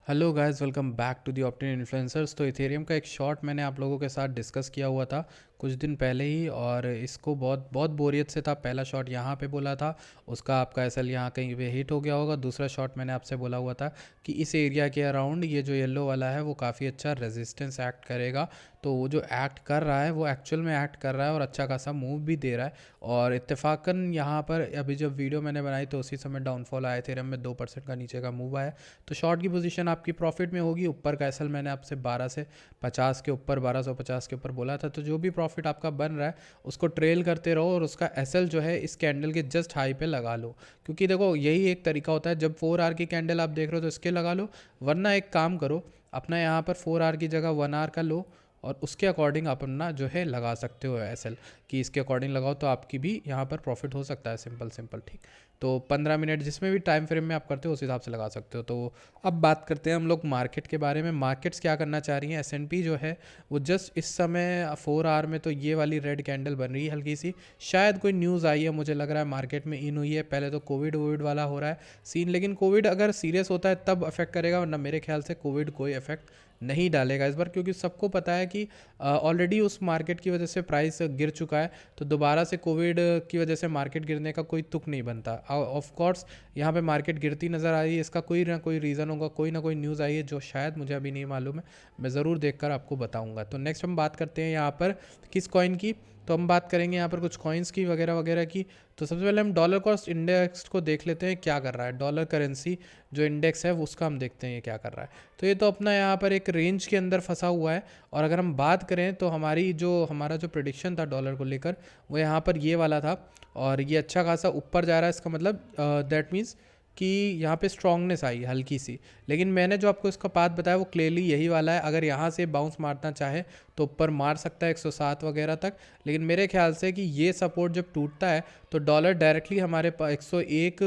Hello guys, welcome back to the optin influencers. तो Ethereum का एक शॉर्ट मैंने आप लोगों के साथ डिस्कस किया हुआ था कुछ दिन पहले ही, और इसको बहुत बहुत बोरियत से था। पहला शॉट यहाँ पे बोला था, उसका आपका एसएल यहाँ कहीं पे हिट हो गया होगा। दूसरा शॉट मैंने आपसे बोला हुआ था कि इस एरिया के अराउंड ये जो येलो वाला है वो काफ़ी अच्छा रेजिस्टेंस एक्ट करेगा। तो वो जो एक्ट कर रहा है वो एक्चुअल में एक्ट कर रहा है और अच्छा खासा मूव भी दे रहा है। और इत्तेफाकन यहाँ पर अभी जब वीडियो मैंने बनाई तो उसी समय डाउनफॉल आया, इथेरियम में 2% का नीचे का मूव आया। तो शॉर्ट की पोजीशन आपकी प्रॉफिट में होगी। ऊपर का एसएल मैंने आपसे 12 से 50 के ऊपर, 1250 के ऊपर बोला था। तो जो भी प्रॉफिट आपका बन रहा है उसको ट्रेल करते रहो और उसका एसएल जो है इस कैंडल के जस्ट हाई पे लगा लो। क्योंकि देखो यही एक तरीका होता है, जब 4 आवर की कैंडल आप देख रहे हो तो इसके लगा लो, वरना एक काम करो, अपना यहाँ पर 4 आवर की जगह 1 आवर का लो और उसके अकॉर्डिंग आप अपना जो है लगा सकते हो एसएल, कि इसके अकॉर्डिंग लगाओ तो आपकी भी यहाँ पर प्रॉफिट हो सकता है। सिंपल सिंपल, ठीक। तो 15 मिनट जिसमें भी टाइम फ्रेम में आप करते हो उस हिसाब से लगा सकते हो। तो अब बात करते हैं हम लोग मार्केट के बारे में। मार्केट्स क्या करना चाह रही हैं? एसएनपी जो है वो जस्ट इस समय 4 आवर में तो ये वाली रेड कैंडल बन रही है हल्की सी। शायद कोई न्यूज़ आई है, मुझे लग रहा है मार्केट में इन हुई है। पहले तो कोविड वोविड वाला हो रहा है सीन, लेकिन कोविड अगर सीरियस होता है तब अफेक्ट करेगा, वरना मेरे ख्याल से कोविड कोई इफेक्ट नहीं डालेगा इस बार। क्योंकि सबको पता है कि ऑलरेडी उस मार्केट की वजह से प्राइस गिर चुका है। तो दोबारा से कोविड की वजह से मार्केट गिरने का कोई तुक नहीं बनता। ऑफ कोर्स यहाँ पे मार्केट गिरती नज़र आ रही है, इसका कोई ना कोई रीज़न होगा, कोई ना कोई न्यूज़ आई है जो शायद मुझे अभी नहीं मालूम है। मैं ज़रूर देखकर आपको बताऊंगा। तो नेक्स्ट हम बात करते हैं यहाँ पर किस कॉइन की। तो हम बात करेंगे यहाँ पर कुछ कॉइन्स की वगैरह वगैरह की। तो सबसे पहले हम डॉलर कॉस्ट इंडेक्स को देख लेते हैं क्या कर रहा है। डॉलर करेंसी जो इंडेक्स है उसका हम देखते हैं ये क्या कर रहा है। तो ये तो अपना यहाँ पर एक रेंज के अंदर फंसा हुआ है। और अगर हम बात करें तो हमारा जो प्रेडिक्शन था डॉलर को लेकर वो यहाँ पर ये वाला था, और ये अच्छा खासा ऊपर जा रहा है। इसका मतलब दैट मीन्स कि यहाँ पे स्ट्रांगनेस आई हल्की सी। लेकिन मैंने जो आपको इसका पाथ बताया वो क्लियरली यही वाला है। अगर यहाँ से बाउंस मारना चाहे तो ऊपर मार सकता है 107 वगैरह तक। लेकिन मेरे ख्याल से कि ये सपोर्ट जब टूटता है तो डॉलर डायरेक्टली हमारे पास 101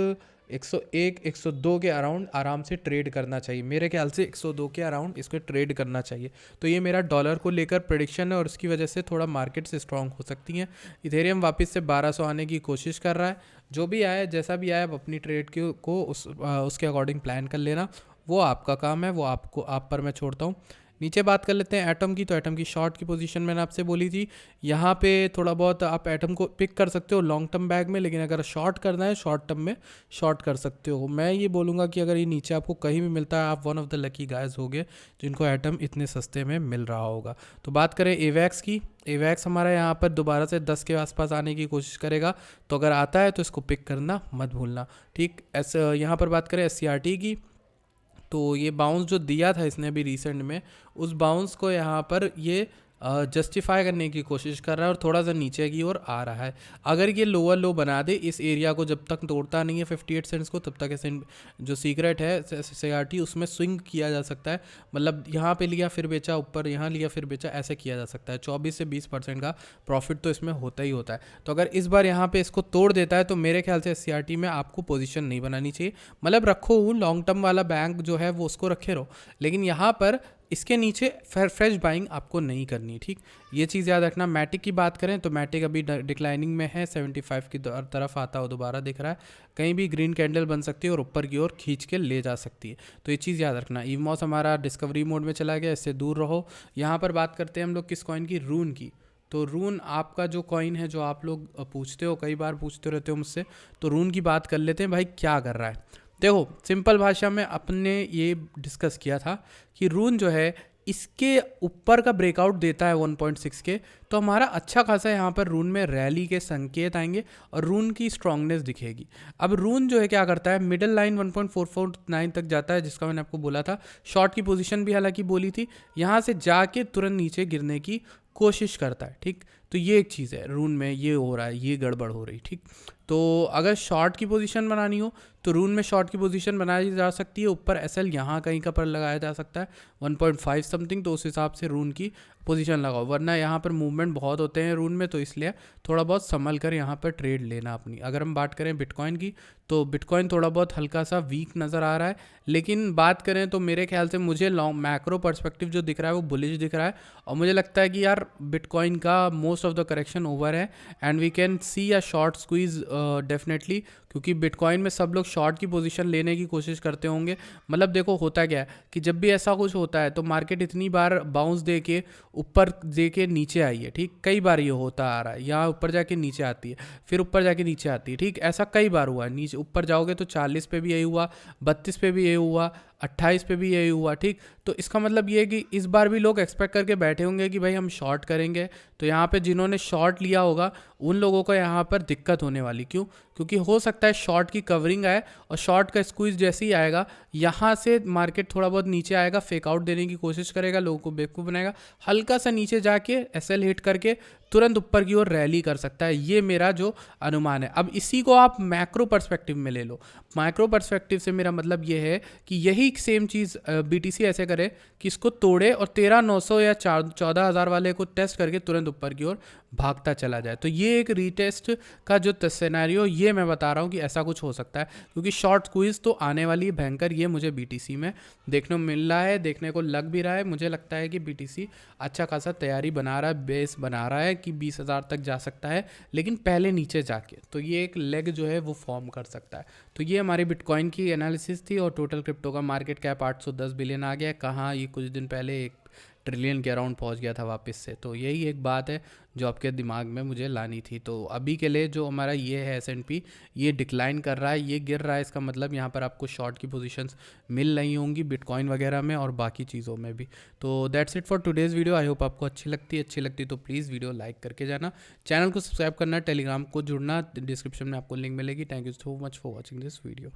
102 के अराउंड आराम से ट्रेड करना चाहिए। मेरे ख्याल से 102 के अराउंड इसको ट्रेड करना चाहिए। तो ये मेरा डॉलर को लेकर प्रेडिक्शन है और उसकी वजह से थोड़ा मार्केट से स्ट्रांग हो सकती हैं। इथेरियम वापस से 1200 आने की कोशिश कर रहा है। जो भी आया जैसा भी आया, आप अपनी ट्रेड को उसके अकॉर्डिंग प्लान कर लेना। वो आपका काम है, वो आप पर मैं छोड़ता हूँ। नीचे बात कर लेते हैं एटम की। तो एटम की शॉर्ट की पोजीशन मैंने आपसे बोली थी। यहाँ पे थोड़ा बहुत आप एटम को पिक कर सकते हो लॉन्ग टर्म बैग में, लेकिन अगर शॉर्ट करना है शॉर्ट टर्म में शॉर्ट कर सकते हो। मैं ये बोलूँगा कि अगर ये नीचे आपको कहीं भी मिलता है, आप one of the lucky guys होगे जिनको एटम इतने सस्ते में मिल रहा होगा। तो बात करें एवैक्स की। एवैक्स हमारा यहाँ पर दोबारा से 10 के आसपास आने की कोशिश करेगा। तो अगर आता है तो इसको पिक करना मत भूलना, ठीक। यहाँ पर बात करें एससीआरटी की। तो ये बाउंस जो दिया था इसने अभी रिसेंट में, उस बाउंस को यहाँ पर ये जस्टिफाई करने की कोशिश कर रहा है और थोड़ा सा नीचे की ओर आ रहा है। अगर ये लोअर लो बना दे इस एरिया को, जब तक तोड़ता नहीं है 58 सेंट्स को, तब तक ऐसे जो सीक्रेट है सीआरटी उसमें स्विंग किया जा सकता है। मतलब यहाँ पे लिया फिर बेचा, ऊपर यहाँ लिया फिर बेचा, ऐसे किया जा सकता है। 24 से 20% का प्रॉफिट तो इसमें होता ही होता है। तो अगर इस बार यहाँ पे इसको तोड़ देता है तो मेरे ख्याल से सीआरटी में आपको पोजीशन नहीं बनानी चाहिए। मतलब रखो लॉन्ग टर्म वाला बैंक जो है वो उसको रखे रहो, लेकिन यहाँ पर इसके नीचे फ्रेश बाइंग आपको नहीं करनी, ठीक। ये चीज़ याद रखना। मैटिक की बात करें तो मैटिक अभी डिक्लाइनिंग में है, 75 की तरफ आता हो दोबारा दिख रहा है। कहीं भी ग्रीन कैंडल बन सकती है और ऊपर की ओर खींच के ले जा सकती है। तो ये चीज़ याद रखना। ईवमॉस हमारा डिस्कवरी मोड में चला गया, इससे दूर रहो। यहाँ पर बात करते हैं हम लोग किस कॉइन की, रून की। तो रून आपका जो कॉइन है, जो आप लोग पूछते हो, कई बार पूछते रहते हो मुझसे, तो रून की बात कर लेते हैं। भाई क्या कर रहा है देखो, सिंपल भाषा में अपने ये डिस्कस किया था कि रून जो है इसके ऊपर का ब्रेकआउट देता है 1.6 के, तो हमारा अच्छा खासा यहाँ पर रून में रैली के संकेत आएंगे और रून की स्ट्रांगनेस दिखेगी। अब रून जो है क्या करता है, मिडिल लाइन 1.449 तक जाता है, जिसका मैंने आपको बोला था। शॉर्ट की पोजीशन भी हालांकि बोली थी, यहाँ से जाके तुरंत नीचे गिरने की कोशिश करता है, ठीक। तो ये एक चीज़ है, रून में ये हो रहा है, ये गड़बड़ हो रही, ठीक। तो अगर शॉर्ट की पोजीशन बनानी हो तो रून में शॉर्ट की पोजीशन बनाई जा सकती है। ऊपर एसएल यहाँ कहीं का पर लगाया जा सकता है 1.5 समथिंग, तो उस हिसाब से रून की पोजीशन लगाओ। वरना यहाँ पर मूवमेंट बहुत होते हैं रून में, तो इसलिए थोड़ा बहुत संभल कर यहाँ पर ट्रेड लेना अपनी। अगर हम बात करें बिटकॉइन की, तो बिटकॉइन थोड़ा बहुत हल्का सा वीक नज़र आ रहा है। लेकिन बात करें तो मेरे ख्याल से मुझे लॉन्ग मैक्रो पर्सपेक्टिव जो दिख रहा है वो बुलिश दिख रहा है। और मुझे लगता है कि यार बिटकॉइन का most of the correction over है and we can see a short squeeze definitely. क्योंकि बिटकॉइन में सब लोग शॉर्ट की पोजीशन लेने की कोशिश करते होंगे। मतलब देखो होता क्या है कि जब भी ऐसा कुछ होता है तो मार्केट इतनी बार बाउंस दे के ऊपर दे के नीचे आई है, ठीक, कई बार ये होता आ रहा है। यहाँ ऊपर जाके नीचे आती है, फिर ऊपर जाके नीचे आती है, ठीक, ऐसा कई बार हुआ है। नीचे ऊपर जाओगे तो 40 पे भी यही हुआ, 32 पे भी यही हुआ, 28 पे भी यही हुआ, ठीक। तो इसका मतलब ये है कि इस बार भी लोग एक्सपेक्ट करके बैठे होंगे कि भाई हम शॉर्ट करेंगे। तो यहाँ पे जिन्होंने शॉर्ट लिया होगा उन लोगों को यहाँ पर दिक्कत होने वाली, क्यों? क्योंकि हो सकता है शॉर्ट की कवरिंग आए और शॉर्ट का स्क्वीज जैसे ही आएगा यहाँ से मार्केट थोड़ा बहुत नीचे आएगा, फेक आउट देने की कोशिश करेगा, लोगों को बेवकूफ़ बनाएगा, हल्का सा नीचे जाके एसएल हिट करके तुरंत ऊपर की ओर रैली कर सकता है। ये मेरा जो अनुमान है। अब इसी को आप मैक्रो पर्सपेक्टिव में ले लो। माइक्रो पर्सपेक्टिव से मेरा मतलब ये है कि यही सेम चीज़ बीटीसी ऐसे करे कि इसको तोड़े और 13,900 या 14,000 वाले को टेस्ट करके तुरंत ऊपर की ओर भागता चला जाए। तो ये एक रीटेस्ट का जो सिनेरियो ये मैं बता रहा हूँ कि ऐसा कुछ हो सकता है, क्योंकि शॉर्ट स्क्वीज तो आने वाली है भयंकर। ये मुझे बीटीसी में देखने को मिल रहा है, देखने को लग भी रहा है। मुझे लगता है कि बीटीसी अच्छा खासा तैयारी बना रहा है, बेस बना रहा है कि 20,000 तक जा सकता है, लेकिन पहले नीचे जाके। तो ये एक लेग जो है वो फॉर्म कर सकता है। तो ये हमारी बिटकॉइन की एनालिसिस थी। और टोटल क्रिप्टो का मार्केट कैप 810 बिलियन आ गया। कहाँ ये कुछ दिन पहले 1 ट्रिलियन के अराउंड पहुंच गया था वापस से। तो यही एक बात है जो आपके दिमाग में मुझे लानी थी। तो अभी के लिए जो हमारा ये है एस&पी, ये डिक्लाइन कर रहा है, ये गिर रहा है। इसका मतलब यहाँ पर आपको शॉर्ट की पोजीशंस मिल रही होंगी बिटकॉइन वगैरह में और बाकी चीज़ों में भी। तो that's it for today's video. I hope आपको अच्छी लगती तो प्लीज़ वीडियो लाइक करके जाना, चैनल को सब्सक्राइब करना, टेलीग्राम को जुड़ना, डिस्क्रिप्शन में आपको लिंक मिलेगी। Thank you so much for watching this video.